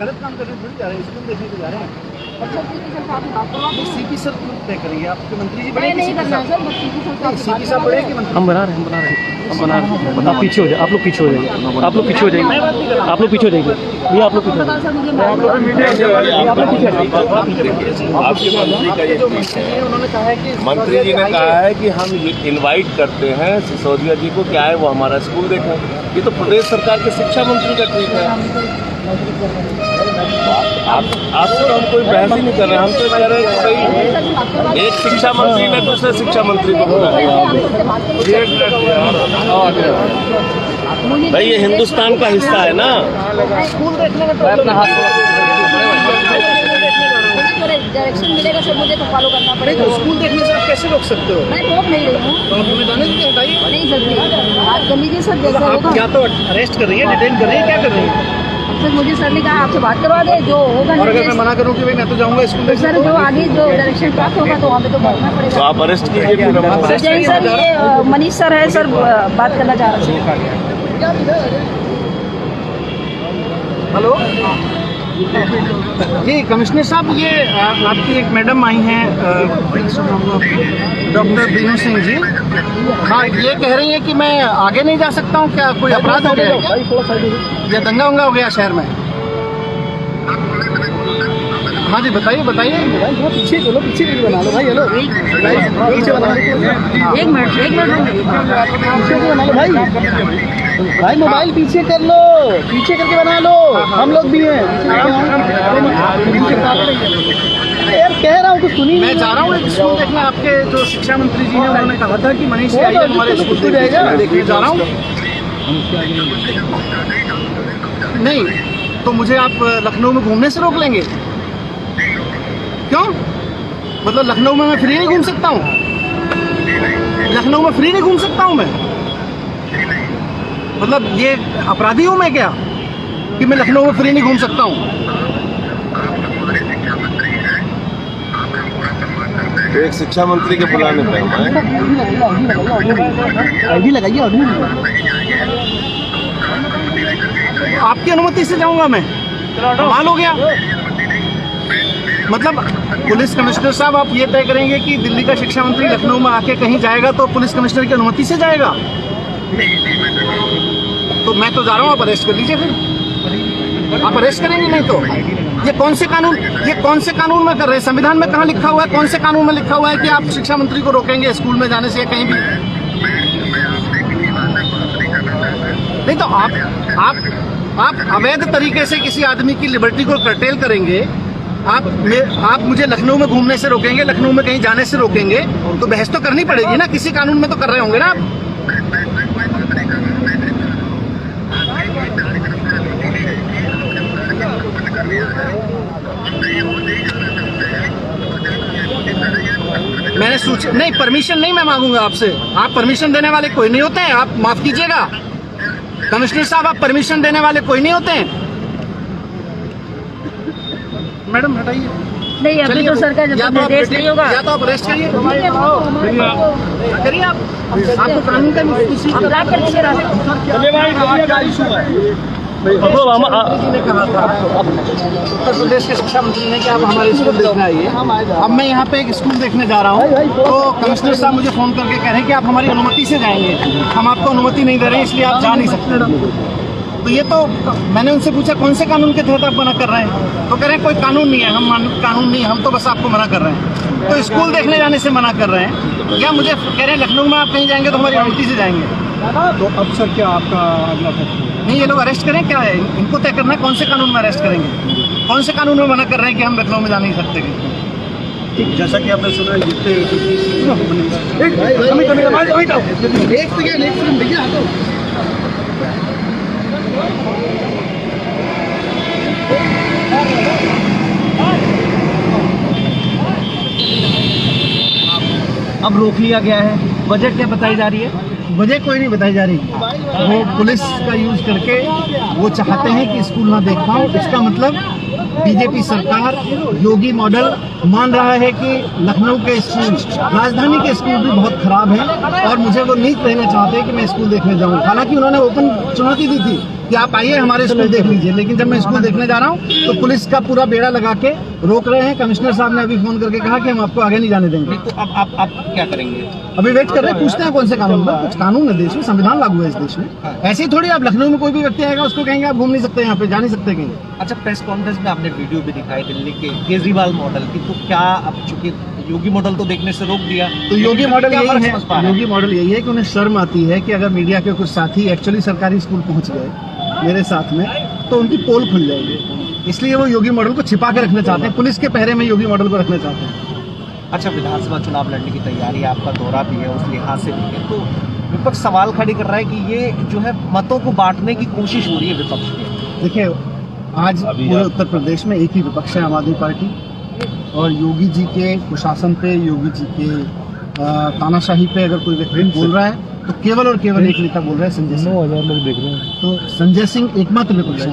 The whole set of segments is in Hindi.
गलत काम करने थोड़ी जा रहे हैं, स्कूल देखने को जा रहे हैं। सीपी सर तय करेंगे, आपके मंत्री जी बने नहीं करना सर, सीपी साहब बड़े कि हम बना रहे हैं। आप पीछे हो जाए, आप लोग पीछे हो जाइए, आप लोग पीछे हो जाइए, आप लोग पीछे हो जाइए, ये आप लोग पीछे हो जाइए। मंत्री जी ने कहा है कि हम इनवाइट करते हैं सिसोदिया जी को, क्या है वो हमारा स्कूल देखें। ये तो प्रदेश सरकार के शिक्षा मंत्री का ट्वीट है। आपसे तो हम कोई बहस ही नहीं कर रहे, हम तो कह रहे हैं कि भाई एक शिक्षा मंत्री ने दूसरे शिक्षा मंत्री को बुलाया। भाई ये हिंदुस्तान का हिस्सा है ना। स्कूल देखने का डायरेक्शन मिलेगा सर, मुझे तो फॉलो करना पड़ेगा। तो स्कूल देखने से आप कैसे रोक सकते हो? मैं रोक नहीं रही हूँ। तो आप हमें जाने दीजिए, बताइए। नहीं सर, नहीं बात कर लीजिए सर, जैसा आप होगा। या तो अरेस्ट कर रही है, डिटेन कर रही है, क्या कर रही है? सर मुझे सर ने कहा आपसे बात करवा दे, जो होगा। और अगर मैं मना करूँ कि भाई मैं तो जाऊँगा स्कूल तो सर जो आगे जो डायरेक्शन प्राप्त होगा तो वहाँ पे तो बढ़ना तो पड़ेगा। आप अरेस्ट कीजिए। जय सर, ये मनीष सर है सर, बात करना चाह रहे हैं। हेलो जी कमिश्नर साहब, ये आपकी एक मैडम आई हैं डॉक्टर बीनू सिंह जी। हाँ, ये कह रही है कि मैं आगे नहीं जा सकता हूँ, क्या कोई अपराध हो गया है या दंगा वंगा हो गया शहर में? हाँ जी बताइए बताइए। पीछे चलो, पीछे बना लो भाई। हेलो पीछे बना लो, एक मिनट बना लो भाई, मोबाइल पीछे कर लो, पीछे करके बना लो, हम लोग भी हैं। यार कह रहा हूँ तो सुनिए। मैं जा रहा हूँ एक स्कूल देखने, आपके जो शिक्षा मंत्री जी हैं उन्होंने कहा था कि मनीष जी आइए हमारे स्कूल को जाएगा, देखने जा रहा हूँ। नहीं तो मुझे आप लखनऊ में घूमने से रोक लेंगे? क्यों? मतलब लखनऊ में मैं फ्री नहीं घूम सकता हूँ? लखनऊ में फ्री नहीं घूम सकता हूँ मैं? मतलब ये अपराधी हूँ मैं क्या कि मैं लखनऊ में फ्री नहीं घूम सकता हूँ? तो एक शिक्षा मंत्री के बुलाने पे आईडी लगाइए। आपकी अनुमति से जाऊंगा मैं? कमाल हो गया। मतलब पुलिस कमिश्नर साहब आप ये तय करेंगे कि दिल्ली का शिक्षा मंत्री लखनऊ में आके कहीं जाएगा तो पुलिस कमिश्नर की अनुमति से जाएगा? तो मैं तो जा रहा हूँ, आप अरेस्ट कर लीजिए फिर। आप अरेस्ट करेंगे नहीं तो? ये कौन से कानून में कर रहे हैं? संविधान में कहाँ लिखा हुआ है? कौन से कानून में लिखा हुआ है कि आप शिक्षा मंत्री को रोकेंगे स्कूल में जाने से या कहीं भी? नहीं तो आप अवैध तरीके से किसी आदमी की लिबर्टी को कर्टेल करेंगे। आप मुझे लखनऊ में घूमने से रोकेंगे, लखनऊ में कहीं जाने से रोकेंगे, तो बहस तो करनी पड़ेगी ना, किसी कानून में तो कर रहे होंगे ना आप। मैंने नहीं, परमिशन नहीं मैं मांगूंगा आपसे। आप परमिशन देने वाले कोई नहीं होते हैं, आप माफ कीजिएगा कमिश्नर साहब, आप परमिशन देने वाले कोई नहीं होते हैं। मैडम हटाइए। नहीं अभी तो सर का निर्देश नहीं होगा। या तो आप अरेस्ट करिए, करिए आपको कानून का ने कहा था उत्तर प्रदेश के शिक्षा मंत्री ने कि आप हमारे स्कूल देखने आइए। अब मैं यहाँ पे एक स्कूल देखने जा रहा हूँ तो कमिश्नर साहब मुझे फोन करके कह रहे हैं कि आप हमारी अनुमति से जाएंगे। हम आपको अनुमति नहीं दे रहे हैं, इसलिए आप जा नहीं सकते। तो ये तो मैंने उनसे पूछा कौन से कानून के तहत आप मना कर रहे हैं? तो कह रहे हैं कोई कानून नहीं है, कानून नहीं, हम तो बस आपको मना कर रहे हैं। तो स्कूल देखने जाने से मना कर रहे हैं या मुझे कह रहे हैं लखनऊ में आप कहीं जाएंगे तो हमारी अनुमति से जाएंगे? तो अब सर क्या आपका अगला फैसला? नहीं, ये लोग अरेस्ट करें, क्या है इनको तय करना है कौन से कानून में अरेस्ट करेंगे, कौन से कानून में मना कर रहे हैं कि हम लखनऊ में जा नहीं सकते। ठीक, जैसा कि आपने सुना अब रोक लिया गया है। वजह क्या बताई जा रही है? वजह कोई नहीं बताई जा रही। वो पुलिस का यूज करके वो चाहते हैं कि स्कूल ना देख पाऊँ। इसका मतलब बीजेपी सरकार योगी मॉडल मान रहा है कि लखनऊ के स्कूल, राजधानी के स्कूल भी बहुत खराब हैं और मुझे वो नहीं कहना चाहते कि मैं स्कूल देखने जाऊं। हालांकि उन्होंने ओपन चुनौती दी थी कि आप आइए हमारे स्कूल देख लीजिए, लेकिन जब मैं स्कूल देखने जा रहा हूं तो पुलिस का पूरा बेड़ा लगा के रोक रहे हैं। कमिश्नर साहब ने अभी फोन करके कहा कि हम आपको आगे नहीं जाने देंगे। तो अब आप क्या करेंगे? अभी वेट कर रहे हैं, पूछते हैं कौन से कानून पर। कुछ कानून है देश में, संविधान लागू है इस देश में। ऐसे ही थोड़ी आप लखनऊ में कोई भी व्यक्ति आएगा उसको कहेंगे आप घूम नहीं सकते, यहाँ पे जा नहीं सकते कहीं। अच्छा, प्रेस कॉन्फ्रेंस में आपने वीडियो भी दिखाई दिल्ली के केजरीवाल मॉडल की, तो क्या अब चूंकि योगी मॉडल तो देखने से रोक दिया, तो योगी मॉडल यही है, योगी मॉडल यही है कि उन्हें शर्म आती है कि अगर मीडिया के कुछ साथी एक्चुअली सरकारी स्कूल पहुंच गए मेरे साथ में तो उनकी पोल खुल जाएगी, इसलिए वो योगी मॉडल को छिपा के रखना चाहते हैं, पुलिस के पहरे में योगी मॉडल को रखना चाहते हैं। अच्छा, विधानसभा चुनाव लड़ने की तैयारी, आपका दौरा भी है, उस लिहाज से भी है, तो विपक्ष सवाल खड़ी कर रहा है कि ये जो है मतों को बांटने की कोशिश हो रही है विपक्ष की। देखिए, आज पूरे उत्तर प्रदेश में एक ही विपक्ष है, आम आदमी पार्टी, और योगी जी के कुशासन पे, योगी जी के तानाशाही पे अगर कोई व्यक्ति बोल रहा है तो केवल और केवल एक नेता बोल रहा है, संजय सिंह। 9,000 लोग देख रहे हैं। तो संजय सिंह एकमात्र विपक्ष है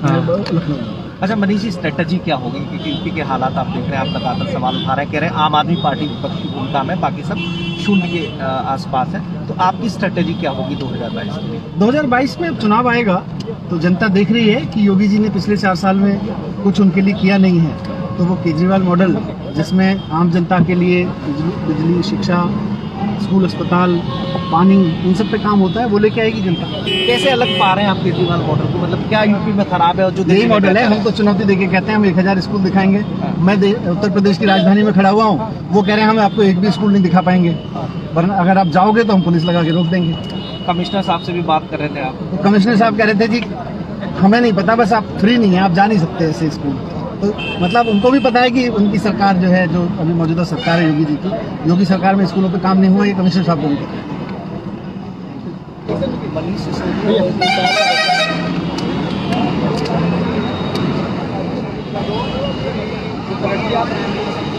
लखनऊ में। अच्छा मनीष जी, स्ट्रेटजी क्या होगी, क्योंकि यूपी के हालात आप देख रहे हैं, आप लगातार सवाल उठा रहे हैं, कह रहे हैं आम आदमी पार्टी विपक्ष की भूमिका में, बाकी सब शून्य के आसपास है, तो आपकी स्ट्रेटजी क्या होगी 2022 के लिए? 2022 में चुनाव आएगा तो जनता देख रही है कि योगी जी ने पिछले 4 साल में कुछ उनके लिए किया नहीं है, तो वो केजरीवाल मॉडल जिसमें आम जनता के लिए बिजली, शिक्षा, स्कूल, अस्पताल, पानी, इन सब पे काम होता है, वो लेके आएगी जनता। कैसे अलग पा रहे हैं आप केजरीवाल मॉडल को, मतलब क्या यूपी में खराब है और जो यही मॉडल है? हम तो चुनौती देके कहते हैं हम 1000 स्कूल दिखाएंगे। मैं उत्तर प्रदेश की राजधानी में खड़ा हुआ हूँ, वो कह रहे हैं हम आपको एक भी स्कूल नहीं दिखा पाएंगे, वरना अगर आप जाओगे तो हम पुलिस लगा के रोक देंगे। कमिश्नर साहब से भी बात कर रहे थे आप? तो कमिश्नर साहब कह रहे थे जी हमें नहीं पता, बस आप फ्री नहीं है, आप जा नहीं सकते ऐसे स्कूल। तो मतलब उनको भी पता है कि उनकी सरकार जो है, जो अभी मौजूदा सरकार है योगी जी की, योगी सरकार में स्कूलों पे काम नहीं हुआ, ये कमिश्नर साहब को भी पता है।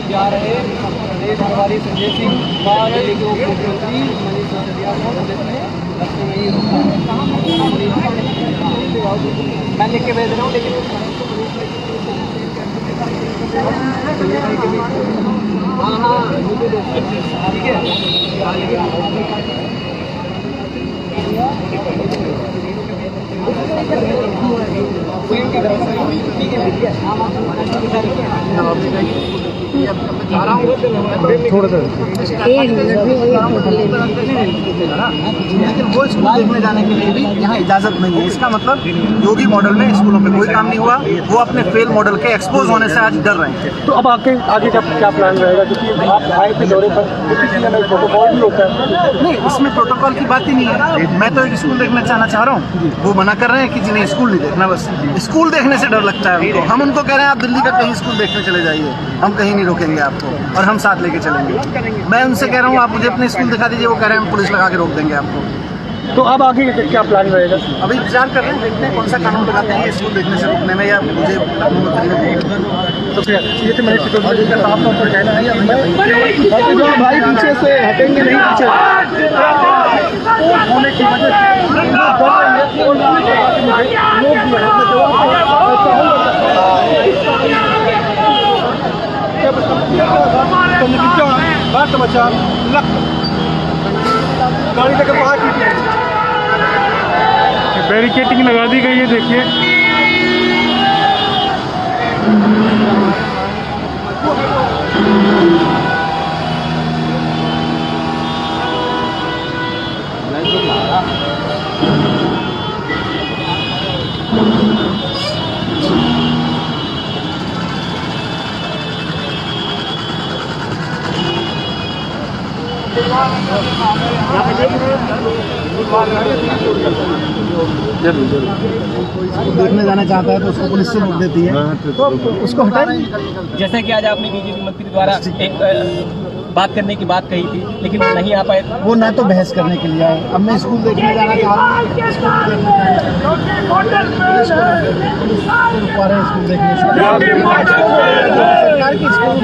जा रहे प्रदेश प्रभारी संजय सिंह मुख्यमंत्री मनीष सिसोदिया मैं लेके भेज रहा हूँ, लेकिन थोड़ा सा लेकिन वो स्कूल देखने जाने के लिए भी यहाँ इजाजत नहीं है। इसका मतलब योगी मॉडल में स्कूलों में कोई काम नहीं हुआ, वो अपने फेल मॉडल के एक्सपोज होने से आज डर रहे हैं। तो अब आगे का क्या प्लान रहेगा, क्योंकि आप आए थे दौरे पर, प्रोटोकॉल भी होता है? नहीं, इसमें प्रोटोकॉल की बात ही नहीं है। मैं तो एक स्कूल देखना चाह रहा हूँ, वो मना कर रहे हैं कि जिन्हें स्कूल नहीं देखना, बस स्कूल देखने से डर लगता है उनको। हम उनको कह रहे हैं आप दिल्ली का कहीं स्कूल देखने चले जाइए, हम कहीं नहीं रोकेंगे आपको और हम साथ लेके चलेंगे। मैं उनसे कह रहा हूँ आप मुझे अपने स्कूल दिखा दीजिए, वो कह रहे हैं हम पुलिस लगा के रोक देंगे आपको। तो अब आगे क्या प्लान रहेगा? अभी विचार कर रहे हैं, देखते हैं कौन सा कानून लगाते हैं स्कूल देखने से रोकने में, या मुझे कानून तो फिर ये तो मैंने सिसोदिया का साफ तौर पर कहना है, जो भाई पीछे से हटेंगे नहीं, पीछे होने की वजह बैरिकेटिंग लगा दी गई है, देखिए। देखने जाना चाहता है तो उसको पुलिस से रोक देती है, तो उसको हटाएं। जैसे कि आज आपने बीजेपी मंत्री द्वारा एक बात करने की बात कही थी, लेकिन वो नहीं आ पाए। वो ना तो बहस करने के लिए आए। अब मैं स्कूल देखने जाना चाह रहा हूँ, स्कूल देखने से सरकार की स्कूल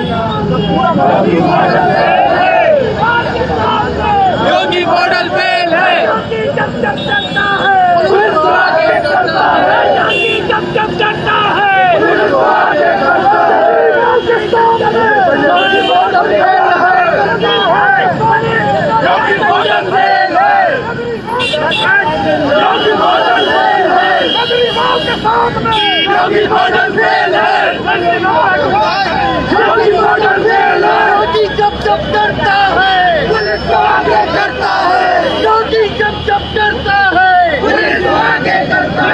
योगी मॉडल फेल है, जब चलता है योगी मॉडल फेल है, योगी मॉडल फेल है। योगी जब जब डरता है पुलिस को आगे करता है, योगी जब जब डरता है पुलिस को आगे करता है।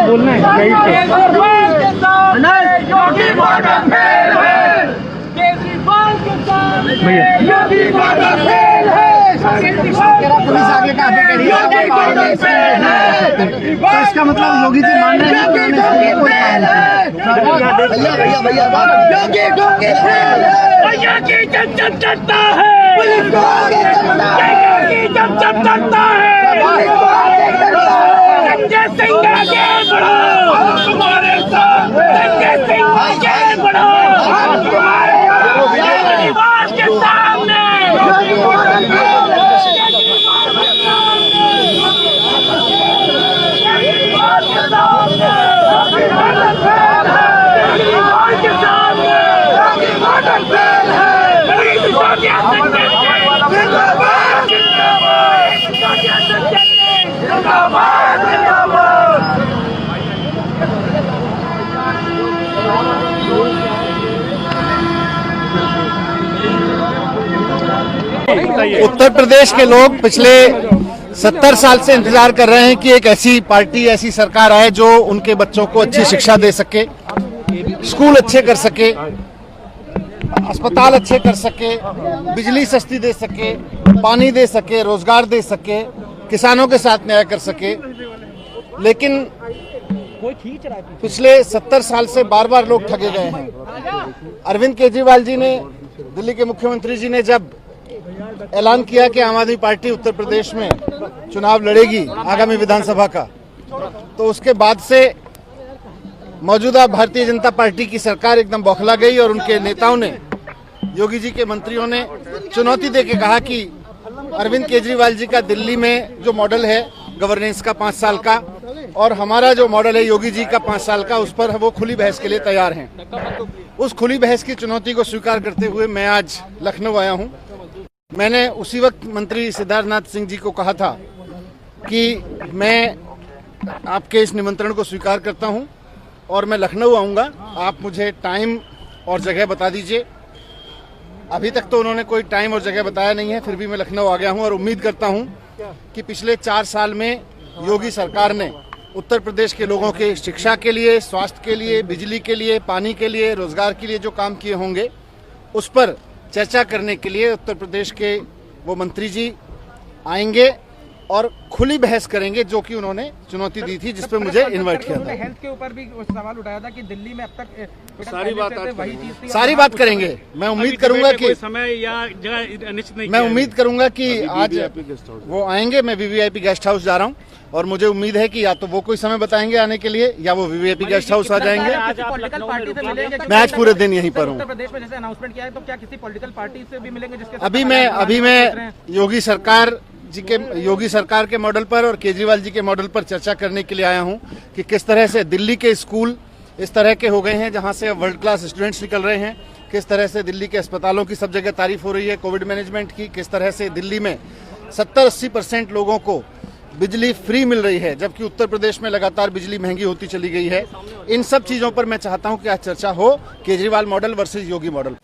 बोलना है पुलिस आगे का आगे करिए। तो इसका मतलब योगी जी मान रहे हैं कि योगी जब जब डरता है पुलिस को आगे करता है, योगी जब जब डरता है संजय सिंह आगे बढ़ो, तुम्हारे साथ संजय सिंह आगे बढ़ो, तुम्हारे परिवार के सामने उत्तर प्रदेश के लोग पिछले 70 साल से इंतजार कर रहे हैं कि एक ऐसी पार्टी, ऐसी सरकार आए जो उनके बच्चों को अच्छी शिक्षा दे सके, स्कूल अच्छे कर सके, अस्पताल अच्छे कर सके, बिजली सस्ती दे सके, पानी दे सके, रोजगार दे सके, किसानों के साथ न्याय कर सके। लेकिन पिछले 70 साल से बार बार लोग ठगे गए हैं। अरविंद केजरीवाल जी ने, दिल्ली के मुख्यमंत्री जी ने जब ऐलान किया कि आम आदमी पार्टी उत्तर प्रदेश में चुनाव लड़ेगी आगामी विधानसभा का, तो उसके बाद से मौजूदा भारतीय जनता पार्टी की सरकार एकदम बौखला गई और उनके नेताओं ने, योगी जी के मंत्रियों ने चुनौती देके कहा कि अरविंद केजरीवाल जी का दिल्ली में जो मॉडल है गवर्नेंस का 5 साल का और हमारा जो मॉडल है योगी जी का 5 साल का, उस पर वो खुली बहस के लिए तैयार हैं। उस खुली बहस की चुनौती को स्वीकार करते हुए मैं आज लखनऊ आया हूं। मैंने उसी वक्त मंत्री सिद्धार्थनाथ सिंह जी को कहा था कि मैं आपके इस निमंत्रण को स्वीकार करता हूं और मैं लखनऊ आऊंगा, आप मुझे टाइम और जगह बता दीजिए। अभी तक तो उन्होंने कोई टाइम और जगह बताया नहीं है, फिर भी मैं लखनऊ आ गया हूं और उम्मीद करता हूं कि पिछले 4 साल में योगी सरकार ने उत्तर प्रदेश के लोगों के शिक्षा के लिए, स्वास्थ्य के लिए, बिजली के लिए, पानी के लिए, रोजगार के लिए जो काम किए होंगे उस पर चर्चा करने के लिए उत्तर प्रदेश के वो मंत्री जी आएंगे और खुली बहस करेंगे, जो कि उन्होंने चुनौती दी थी, जिस पे मुझे इन्वाइट किया था। हेल्थ के ऊपर भी सवाल उठाया था कि दिल्ली में अब तक सारी बात करेंगे। मैं उम्मीद करूंगा कि समय या जगह निश्चित नहीं, मैं उम्मीद करूंगा कि आज वो आएंगे। मैं वीवीआईपी गेस्ट हाउस जा रहा हूं और मुझे उम्मीद है कि या तो वो कोई समय बताएंगे आने के लिए या वो वीवीआईपी गेस्ट हाउस आ जाएंगे। मैं आज पूरे दिन यहीं पर हूँ। उत्तर प्रदेश में जैसे अनाउंसमेंट किया है, तो क्या किसी पॉलिटिकल पार्टी से भी मिलेंगे जिसके अभी मैं योगी सरकार के मॉडल पर और केजरीवाल जी के मॉडल पर चर्चा करने के लिए आया हूं कि किस तरह से दिल्ली के स्कूल इस तरह के हो गए हैं जहां से वर्ल्ड क्लास स्टूडेंट्स निकल रहे हैं, किस तरह से दिल्ली के अस्पतालों की सब जगह तारीफ हो रही है कोविड मैनेजमेंट की, किस तरह से दिल्ली में 70-80% लोगों को बिजली फ्री मिल रही है, जबकि उत्तर प्रदेश में लगातार बिजली महंगी होती चली गई है। इन सब चीजों पर मैं चाहता हूं कि आज चर्चा हो, केजरीवाल मॉडल वर्सेस योगी मॉडल।